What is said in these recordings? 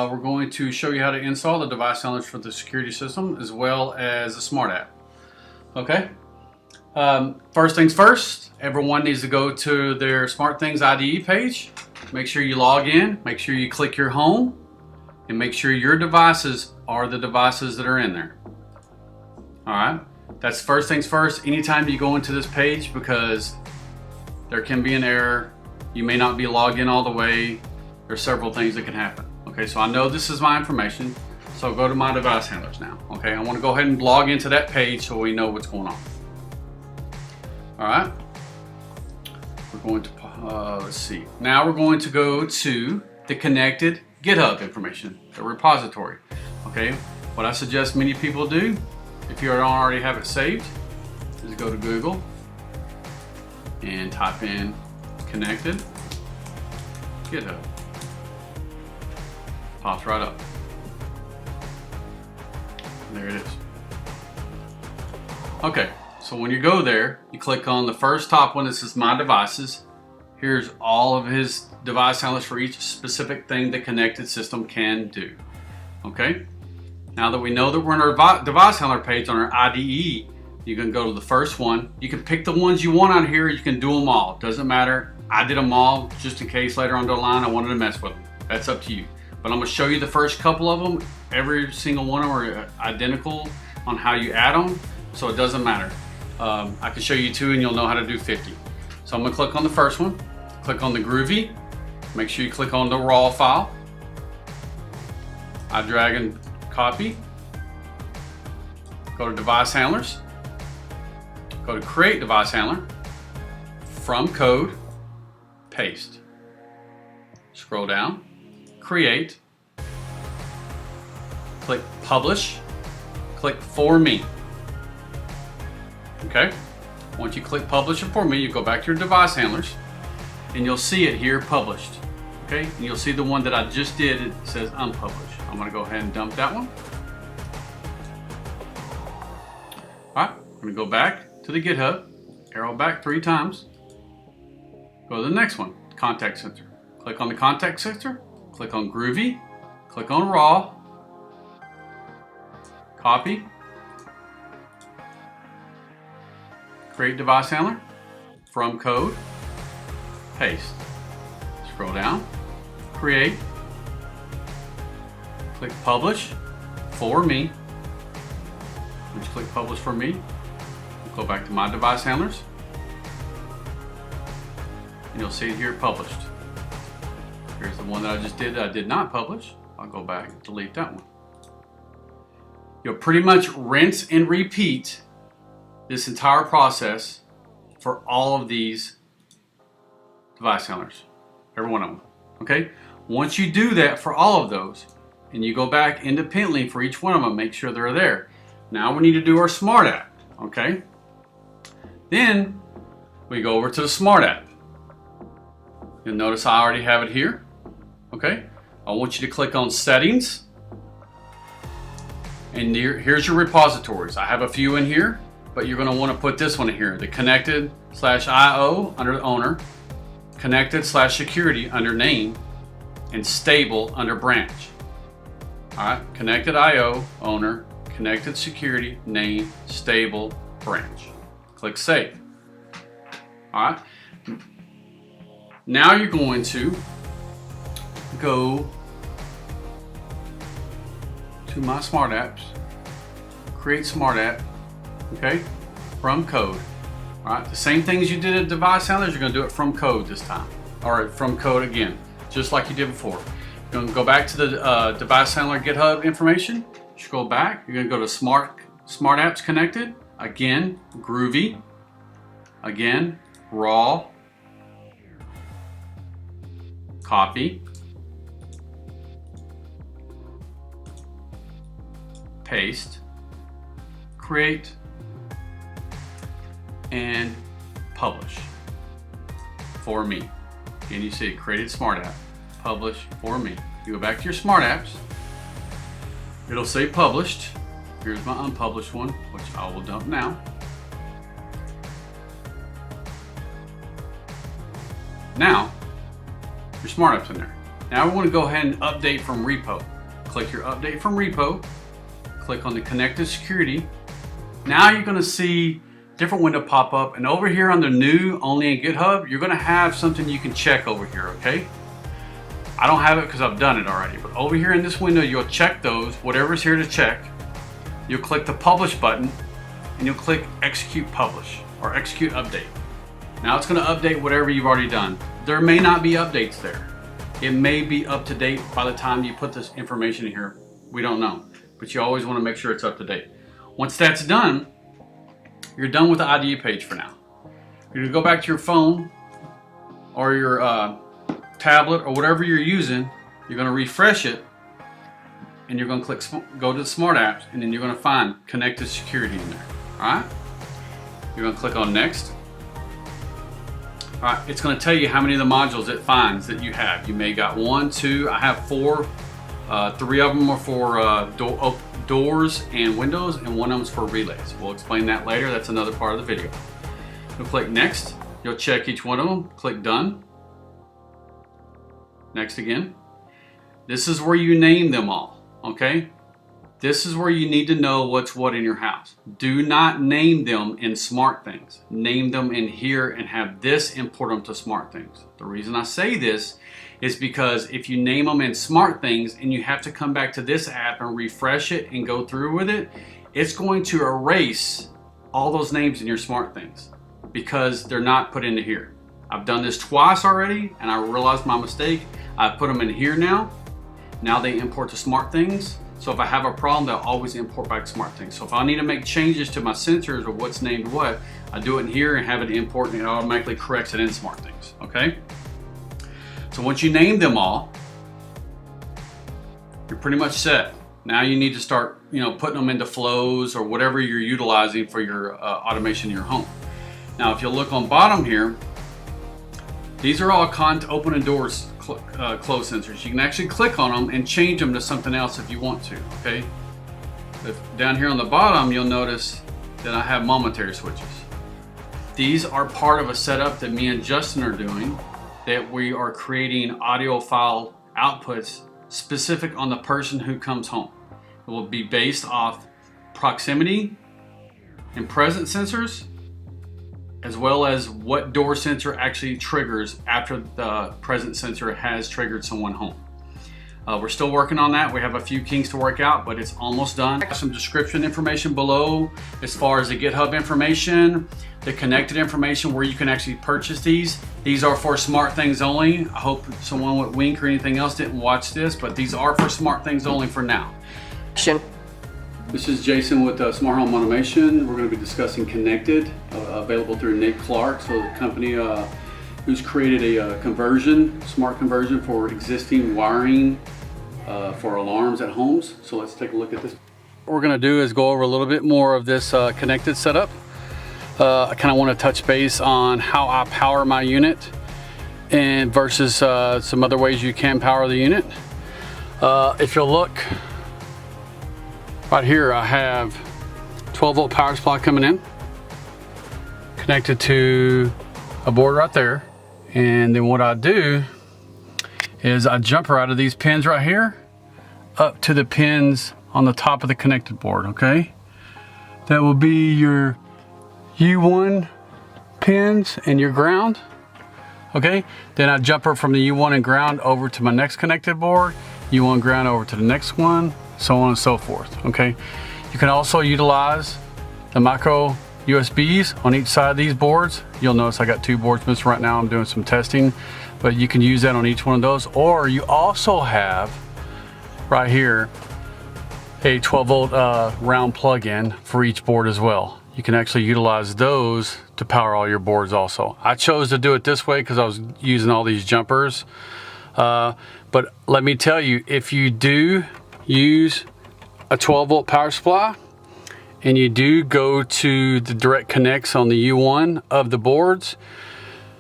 We're going to show you how to install the device handlers for the security system as well as the Smart App. Okay. First things first, everyone needs to go to their SmartThings IDE page. Make sure you log in, make sure you click your home, and make sure your devices are the devices that are in there. Alright, that's first things first. Anytime you go into this page, because there can be an error, you may not be logged in all the way, there's several things that can happen. Okay, so I know this is my information, so I'll go to my device handlers now. Okay, I want to go ahead and log into that page so we know what's going on. Alright, we're going to, let's see. Now we're going to go to the Konnected GitHub information, the repository. Okay, what I suggest many people do, if you don't already have it saved, is go to Google and type in Konnected GitHub. Pops right up. There it is. Okay, so when you go there, you click on the first top one that says My Devices. Here's all of his device handlers for each specific thing the Konnected system can do. Okay, now that we know that we're in our device handler page on our IDE, you can go to the first one. You can pick the ones you want out here. You can do them all. Doesn't matter. I did them all just in case later on down the line I wanted to mess with them. That's up to you. But I'm going to show you the first couple of them. Every single one of them are identical on how you add them, so it doesn't matter. I can show you two and you'll know how to do 50. So I'm going to click on the first one, click on the Groovy, make sure you click on the raw file. I drag and copy, go to device handlers, go to create device handler, from code, paste, scroll down, create, click publish, click for me. Okay, once you click publish it for me, you go back to your device handlers and you'll see it here published. Okay, and you'll see the one that I just did, it says unpublished. I'm going to go ahead and dump that one. Alright, I'm going to go back to the GitHub, arrow back 3 times, go to the next one, contact center. Click on the contact center, click on Groovy, click on raw, copy, create device handler, from code, paste, scroll down, create, click publish for me. Just click publish for me, go back to my device handlers, and you'll see it here published. Here's the one that I just did that I did not publish. I'll go back and delete that one. You'll pretty much rinse and repeat this entire process for all of these device handlers, every one of them. Okay, once you do that for all of those and you go back independently for each one of them, make sure they're there. Now we need to do our Smart App. Okay, then we go over to the Smart App. You'll notice I already have it here. Okay, I want you to click on settings, and here's your repositories. I have a few in here, but you're going to want to put this one in here, the Konnected/IO under owner, Konnected/security under name, and stable under branch. Alright, Konnected IO owner, Konnected security name, stable branch. Click save. Alright, now you're going to go to my Smart Apps, create Smart App, okay, from code. All right, the same thing as you did at device handlers, you're going to do it from code this time, or from code again, just like you did before. You're going to go back to the device handler GitHub information, scroll back, you're going to go to Smart Apps Konnected, again, Groovy, again, raw, copy, paste, create, and publish for me. And you see it created Smart App. publish for me. You go back to your Smart Apps. It'll say published. Here's my unpublished one, which I will dump now. Now, your Smart Apps in there. Now we want to go ahead and update from repo. Click your update from repo. Click on the Konnected security. Now you're going to see different window pop up, and over here under new, only in GitHub, you're going to have something you can check over here, okay? I don't have it because I've done it already, but over here in this window, you'll check those, whatever's here to check. You'll click the publish button, and you'll click execute publish or execute update. Now it's going to update whatever you've already done. There may not be updates there. It may be up to date by the time you put this information in here. We don't know, but you always want to make sure it's up to date. Once that's done, you're done with the IDE page for now. You're going to go back to your phone or your tablet or whatever you're using. You're going to refresh it, and you're going to click go to the Smart Apps, and then you're going to find Konnected Security in there. All right. You're going to click on Next. All right. It's going to tell you how many of the modules it finds that you have. You may got 1, 2. I have 4. 3 of them are for doors and windows, and 1 of them is for relays. We'll explain that later. That's another part of the video. You'll click Next. You'll check each one of them. Click Done. Next again. This is where you name them all, okay? This is where you need to know what's what in your house. Do not name them in SmartThings. Name them in here and have this import them to SmartThings. The reason I say this is because if you name them in SmartThings and you have to come back to this app and refresh it and go through with it, it's going to erase all those names in your SmartThings because they're not put into here. I've done this twice already and I realized my mistake. I put them in here now. Now they import to SmartThings. So if I have a problem, they'll always import back to SmartThings. So if I need to make changes to my sensors or what's named what, I do it in here and have it import, and it automatically corrects it in SmartThings, okay? So once you name them all, you're pretty much set. Now you need to start, putting them into flows or whatever you're utilizing for your automation in your home. Now, if you look on bottom here, these are all open and doors close sensors. You can actually click on them and change them to something else if you want to, okay? Down here on the bottom, you'll notice that I have momentary switches. These are part of a setup that me and Justin are doing, that we are creating audio file outputs specific on the person who comes home. It will be based off proximity and presence sensors, as well as what door sensor actually triggers after the present sensor has triggered someone home. We're still working on that. We have a few kinks to work out, but it's almost done. Some description information below as far as the GitHub information, the Konnected information where you can actually purchase these. These are for SmartThings only. I hope someone with Wink or anything else didn't watch this, but these are for SmartThings only for now. This is Jason with Smart Home Automation. We're going to be discussing Konnected, available through Nick Clark, so the company who's created a smart conversion for existing wiring for alarms at homes. So let's take a look at this. What we're going to do is go over a little bit more of this Konnected setup. I kind of want to touch base on how I power my unit and versus some other ways you can power the unit. If you look right here, I have 12-volt power supply coming in, connected to a board right there. And then what I do is I jumper out of these pins right here up to the pins on the top of the Konnected board, okay? That will be your U1 pins and your ground, okay? Then I jumper from the U1 and ground over to my next Konnected board, U1 ground over to the next one, so on and so forth, okay? You can also utilize the micro USBs on each side of these boards. You'll notice I got 2 boards missing right now. I'm doing some testing, but you can use that on each one of those. Or you also have right here a 12-volt round plug-in for each board as well. You can actually utilize those to power all your boards also. I chose to do it this way because I was using all these jumpers. But let me tell you, if you do use a 12-volt power supply and you do go to the direct connects on the U1 of the boards,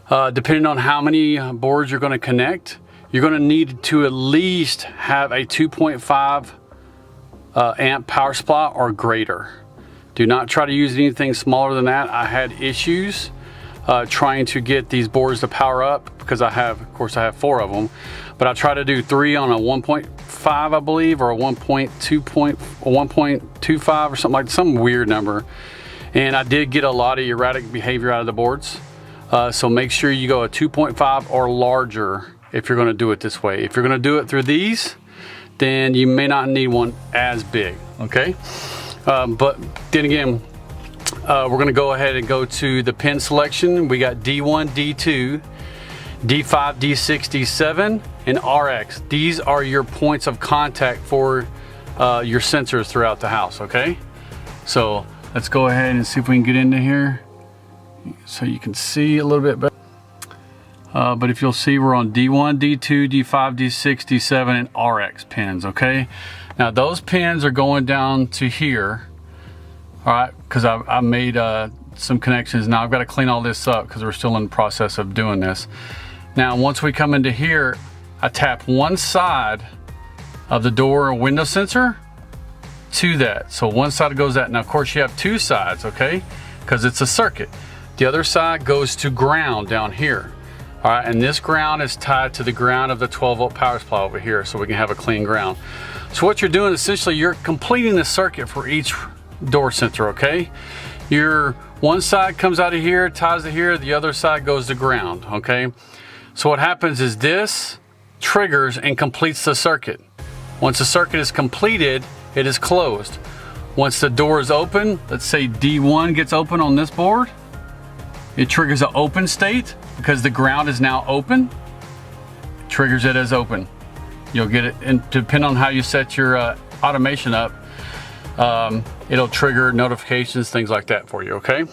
depending on how many boards you're going to connect, you're going to need to at least have a 2.5 amp power supply or greater. Do not try to use anything smaller than that. I had issues trying to get these boards to power up because of course I have 4 of them, but I try to do 3 on a 1.5, I believe, or a 1.25 or something like some weird number, and I did get a lot of erratic behavior out of the boards. So make sure you go a 2.5 or larger if you're going to do it this way. If you're going to do it through these, then you may not need one as big, okay? But then again, we're going to go ahead and go to the pin selection. We got D1, D2, D5, D6, D7, and RX. These are your points of contact for your sensors throughout the house, okay? So let's go ahead and see if we can get into here so you can see a little bit better. But if you'll see, we're on D1, D2, D5, D6, D7, and RX pins, okay? Now those pins are going down to here, all right, because I made some connections. Now I've got to clean all this up because we're still in the process of doing this. Now once we come into here, I tap one side of the door or window sensor to that. So one side goes that. Now of course you have 2 sides, okay, because it's a circuit. The other side goes to ground down here. All right, and this ground is tied to the ground of the 12-volt power supply over here, so we can have a clean ground. So what you're doing, essentially, you're completing the circuit for each door sensor, okay? Your one side comes out of here, ties to here, the other side goes to ground, okay? So what happens is this triggers and completes the circuit. Once the circuit is completed, it is closed. Once the door is open, let's say D1 gets open on this board, it triggers an open state because the ground is now open. It triggers it as open. You'll get it, and depending on how you set your automation up, it'll trigger notifications, things like that for you, okay?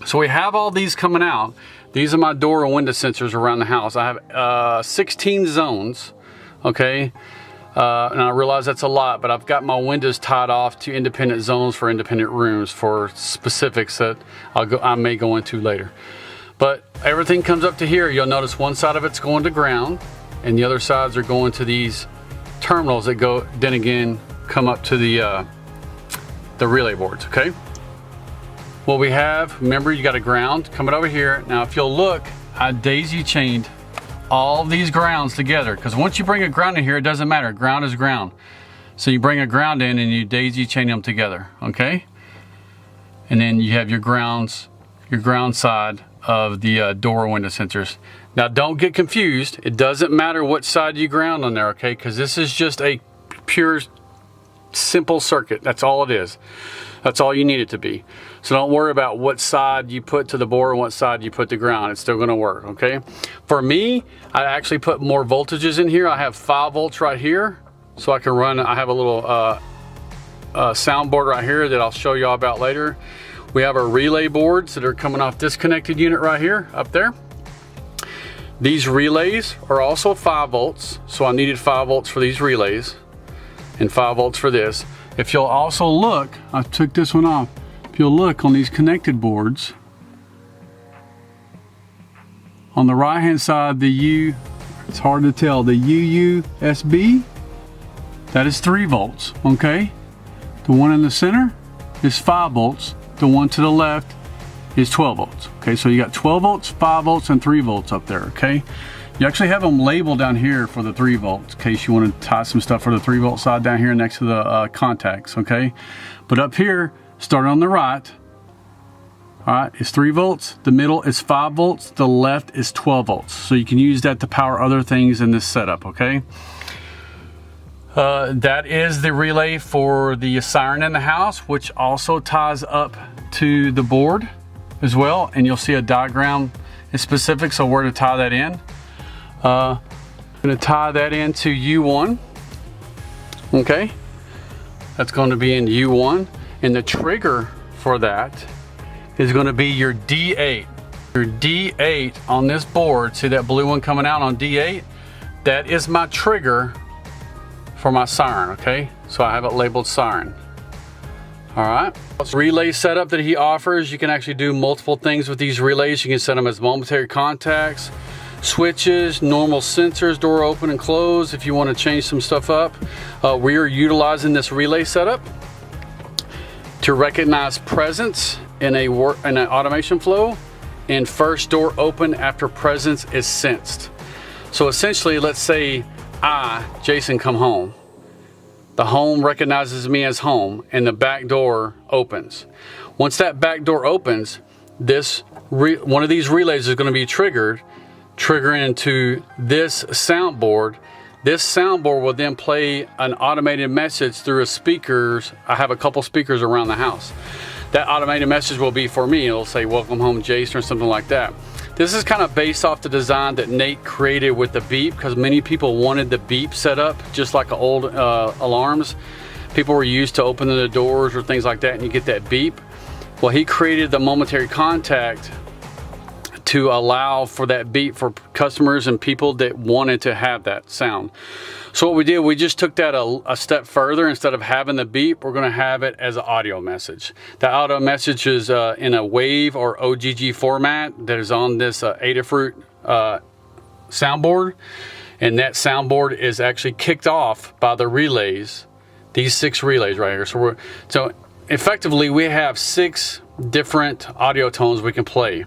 So we have all these coming out. These are my door and window sensors around the house. I have 16 zones, okay? And I realize that's a lot, but I've got my windows tied off to independent zones for independent rooms for specifics that I may go into later. But everything comes up to here. You'll notice one side of it's going to ground and the other sides are going to these terminals that go, then again, come up to the relay boards, okay? What we have, remember, you got a ground coming over here. Now, if you'll look, I daisy chained all these grounds together, because once you bring a ground in here, it doesn't matter. Ground is ground. So you bring a ground in and you daisy chain them together, okay? And then you have your grounds, your ground side of the door window sensors. Now don't get confused. It doesn't matter what side you ground on there, okay? Because this is just a pure, simple circuit. That's all it is. That's all you need it to be. So don't worry about what side you put to the board and what side you put to ground. It's still gonna work, okay? For me, I actually put more voltages in here. I have 5 volts right here, so I can run, I have a little soundboard right here that I'll show you all about later. We have our relay boards that are coming off this connected unit right here, up there. These relays are also 5 volts, so I needed 5 volts for these relays and 5 volts for this. If you'll also look, I took this one off. If you'll look on these connected boards, on the right hand side, it's hard to tell, the UUSB, that is 3 volts, okay? The one in the center is 5 volts. The one to the left is 12 volts. Okay, so you got 12 volts, 5 volts, and 3 volts up there, okay? You actually have them labeled down here for the 3 volts in case you want to tie some stuff for the 3 volt side down here next to the contacts, okay? But up here, starting on the right, all right, it's 3 volts, the middle is 5 volts, the left is 12 volts. So you can use that to power other things in this setup, okay? That is the relay for the siren in the house, which also ties up to the board as well. And you'll see a diagram in specifics of where to tie that in. I'm going to tie that into U1. Okay, that's going to be in U1, and the trigger for that is going to be your D8. Your D8 on this board, see that blue one coming out on D8? That is my trigger for my siren, okay? So I have it labeled siren. All right. Relay setup that he offers, you can actually do multiple things with these relays. You can set them as momentary contacts, switches, normal sensors, door open and close if you want to change some stuff up. We are utilizing this relay setup to recognize presence in an automation flow and first door open after presence is sensed. So essentially, let's say Jason, come home. The home recognizes me as home and the back door opens. Once that back door opens, one of these relays is going to be triggering into this soundboard. This soundboard will then play an automated message through a speakers. I have a couple speakers around the house. That automated message will be for me. It'll say, welcome home, Jason, or something like that. This is kind of based off the design that Nate created with the beep, because many people wanted the beep set up just like old alarms. People were used to opening the doors or things like that and you get that beep. Well, he created the momentary contact to allow for that beep for customers and people that wanted to have that sound. So what we did, we just took that a step further. Instead of having the beep, we're going to have it as an audio message. The audio message is in a WAV or OGG format that is on this AdaFruit soundboard, and that soundboard is actually kicked off by the relays, these 6 relays right here. So effectively we have 6 different audio tones we can play.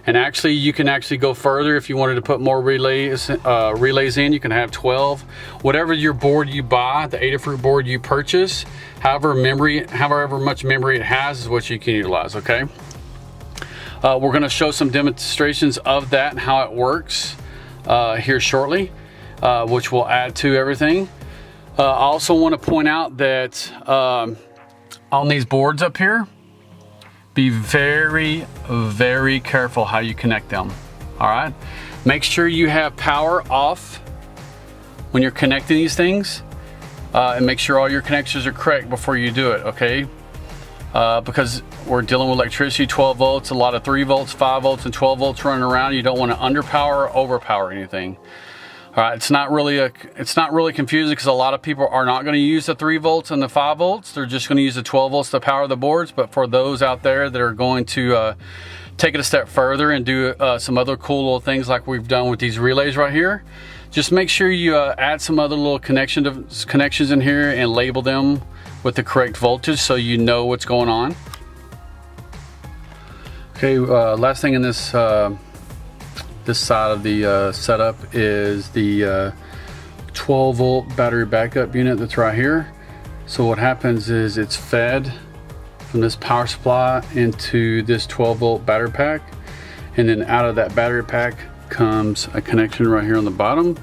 And actually, you can actually go further if you wanted to put more relays in. You can have 12. Whatever your board you buy, the AdaFruit board you purchase, however much memory it has is what you can utilize, okay? We're going to show some demonstrations of that and how it works here shortly, which will add to everything. I also want to point out that on these boards up here, be very, very careful how you connect them. All right, make sure you have power off when you're connecting these things, and make sure all your connections are correct before you do it, okay? Because we're dealing with electricity, 12 volts, a lot of 3 volts, 5 volts, and 12 volts running around. You don't want to underpower or overpower anything. All right, it's not really confusing, because a lot of people are not going to use the 3 volts and the 5 volts. They're just going to use the 12 volts to power the boards. But for those out there that are going to take it a step further and do some other cool little things like we've done with these relays right here, just make sure you add some other little connections in here and label them with the correct voltage so you know what's going on. Okay, last thing in this this side of the setup is the 12 volt battery backup unit that's right here. So what happens is it's fed from this power supply into this 12 volt battery pack, and then out of that battery pack comes a connection right here on the bottom,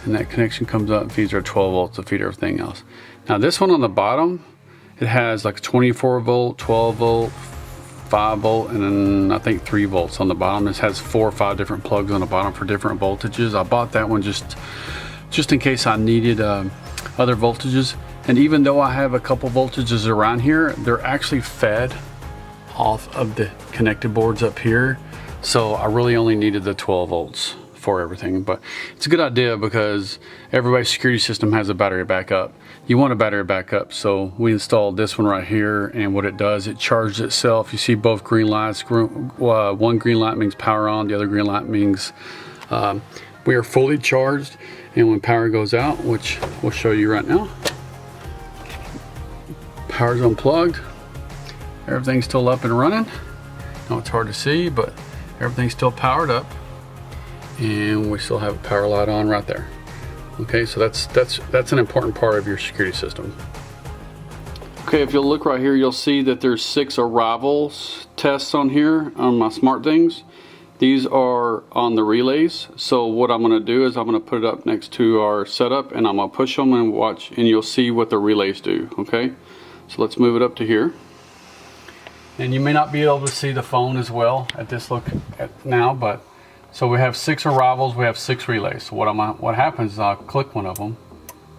and that connection comes up and feeds our 12 volts to feed everything else. Now this one on the bottom, it has like 24 volt, 12 volt, 5 volt, and then I think 3 volts on the bottom. This has 4 or 5 different plugs on the bottom for different voltages. I bought that one just in case I needed other voltages. And even though I have a couple voltages around here, they're actually fed off of the connected boards up here. So I really only needed the 12 volts for everything. But it's a good idea because everybody's security system has a battery backup. You want a battery backup, so we installed this one right here, and what it does, it charges itself. You see both green lights. One green light means power on, the other green light means we are fully charged, and when power goes out, which we'll show you right now, power's unplugged, everything's still up and running. Now it's hard to see, but everything's still powered up, and we still have a power light on right there. Okay, so that's an important part of your security system. Okay, if you'll look right here, you'll see that there's 6 arrivals tests on here on my SmartThings. These are on the relays. So what I'm gonna do is I'm gonna put it up next to our setup, and I'm gonna push them and watch, and you'll see what the relays do, okay? So let's move it up to here. And you may not be able to see the phone as well at this look at now, but so we have 6 arrivals, we have 6 relays. So what happens is I'll click one of them.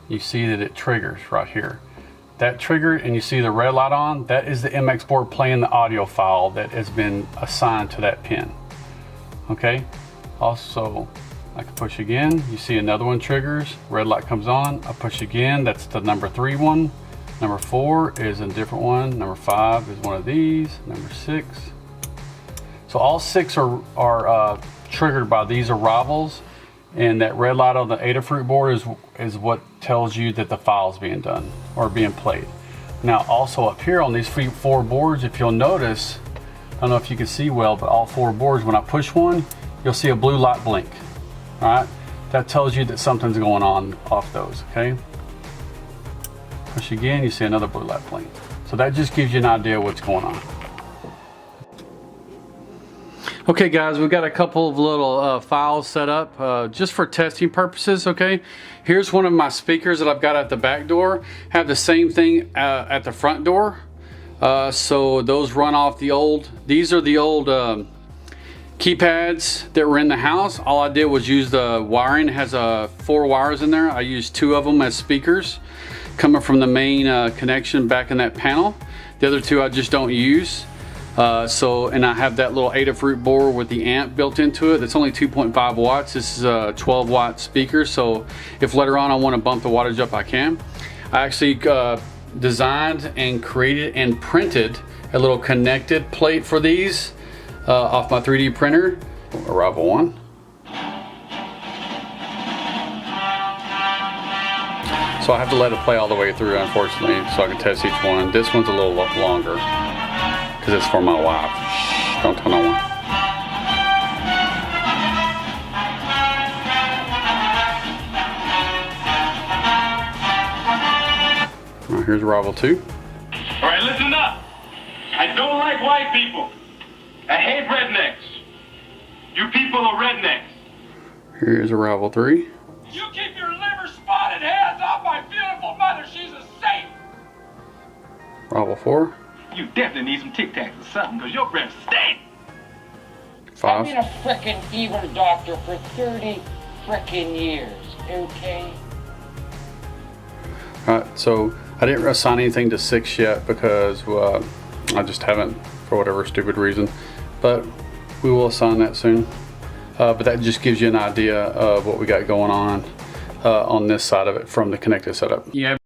You see that it triggers right here. That trigger, and you see the red light on, that is the MX board playing the audio file that has been assigned to that pin. Okay, also I can push again, you see another one triggers, red light comes on, I push again, that's the number 3 one. Number 4 is a different one, number 5 is one of these, number 6. So all 6 are triggered by these arrivals, and that red light on the AdaFruit board is what tells you that the file is being done or being played. Now also up here on these 4 boards, if you'll notice, I don't know if you can see well, but all 4 boards, when I push one, you'll see a blue light blink. All right, that tells you that something's going on off those, okay? Push again, you see another blue light blink. So that just gives you an idea of what's going on. Okay guys, we've got a couple of little files set up just for testing purposes, okay? Here's one of my speakers that I've got at the back door. Have the same thing at the front door. So those run off the old, these are the old keypads that were in the house. All I did was use the wiring. It has 4 wires in there. I used 2 of them as speakers coming from the main connection back in that panel. The other 2 I just don't use. And I have that little AdaFruit board with the amp built into it. It's only 2.5 watts. This is a 12 watt speaker, so if later on I want to bump the wattage up, I can. I actually designed and created and printed a little connected plate for these off my 3D printer. Arrival 1. So I have to let it play all the way through, unfortunately, so I can test each one. This one's a little longer, because it's for my wife. Shh, don't tell no one. All right, here's arrival 2. All right, listen up. I don't like white people. I hate rednecks. You people are rednecks. Here's arrival 3. You keep your liver spotted hands off my beautiful mother. She's a saint. Arrival 4. You definitely need some Tic Tacs or something, because your breath stinks. 5. I've been a frickin' evil doctor for 30 frickin' years, okay? Alright, so I didn't assign anything to 6 yet because I just haven't, for whatever stupid reason. But we will assign that soon. But that just gives you an idea of what we got going on this side of it from the Konnected setup. Yeah.